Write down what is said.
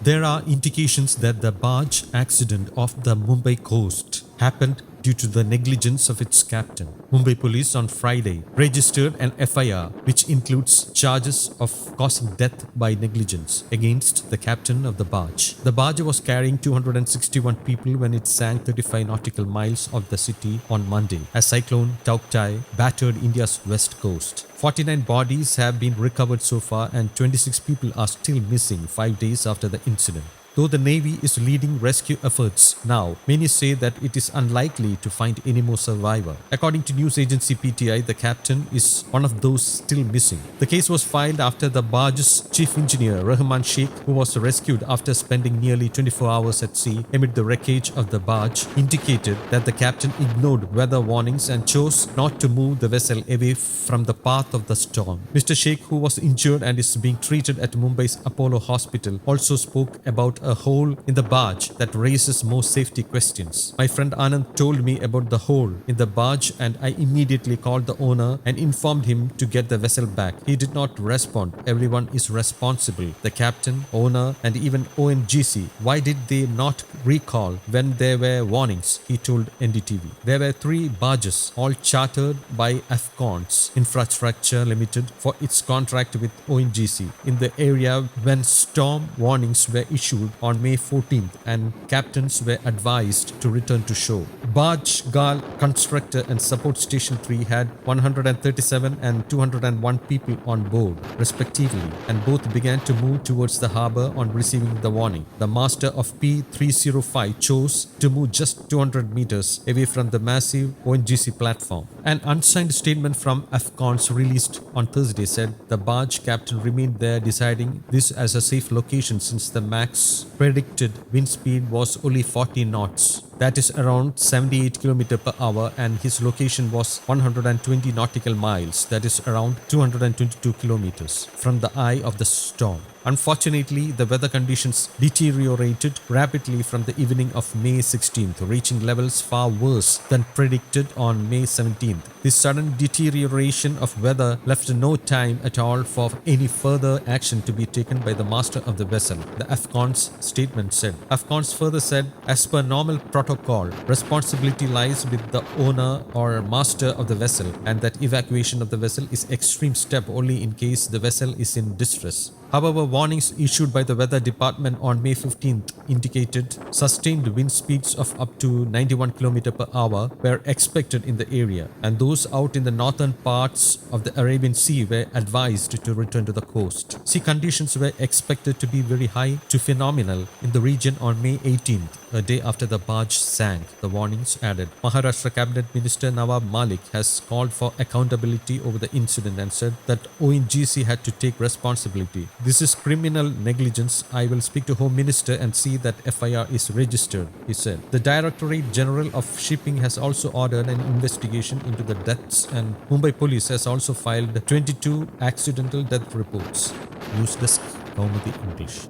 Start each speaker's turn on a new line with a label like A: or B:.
A: There are indications that the barge accident off the Mumbai coast happened due to the negligence of its captain. Mumbai Police on Friday registered an FIR which includes charges of causing death by negligence against the captain of the barge. The barge was carrying 261 people when it sank 35 nautical miles off the city on Monday as Cyclone Tauktae battered India's west coast. 49 bodies have been recovered so far and 26 people are still missing 5 days after the incident. Though the Navy is leading rescue efforts now, many say that it is unlikely to find any more survivors. According to news agency PTI, the captain is one of those still missing. The case was filed after the barge's chief engineer, Rehman Sheikh, who was rescued after spending nearly 24 hours at sea amid the wreckage of the barge, indicated that the captain ignored weather warnings and chose not to move the vessel away from the path of the storm. Mr. Sheikh, who was injured and is being treated at Mumbai's Apollo Hospital, also spoke about a hole in the barge that raises more safety questions. My friend Anand told me about the hole in the barge and I immediately called the owner and informed him to get the vessel back. He did not respond. Everyone is responsible. The captain, owner and even ONGC. Why did they not recall when there were warnings? He told NDTV. There were 3 barges, all chartered by Afghans Infrastructure Limited for its contract with ONGC in the area when storm warnings were issued on May 14th and captains were advised to return to shore. Barge Gal Constructor and Support Station 3 had 137 and 201 people on board, respectively, and both began to move towards the harbour on receiving the warning. The master of P305 chose to move just 200 meters away from the massive ONGC platform. An unsigned statement from Afghans released on Thursday said the barge captain remained there, deciding this as a safe location since the max predicted wind speed was only 40 knots. That is around 78 km per hour, and his location was 120 nautical miles, that is around 222 kilometers, from the eye of the storm. Unfortunately, the weather conditions deteriorated rapidly from the evening of May 16th, reaching levels far worse than predicted on May 17th. This sudden deterioration of weather left no time at all for any further action to be taken by the master of the vessel, the Afghans statement said. Afghans further said, as per normal protocol, responsibility lies with the owner or master of the vessel, and that evacuation of the vessel is extreme step only in case the vessel is in distress. However, warnings issued by the Weather Department on May 15th indicated sustained wind speeds of up to 91 km per hour were expected in the area, and those out in the northern parts of the Arabian Sea were advised to return to the coast. Sea conditions were expected to be very high to phenomenal in the region on May 18th, a day after the barge sank, the warnings added. Maharashtra Cabinet Minister Nawab Malik has called for accountability over the incident and said that ONGC had to take responsibility. This is criminal negligence. I will speak to Home Minister and see that FIR is registered, he said. The Directorate General of Shipping has also ordered an investigation into the deaths, and Mumbai Police has also filed 22 accidental death reports. News Desk, Kaumudi English.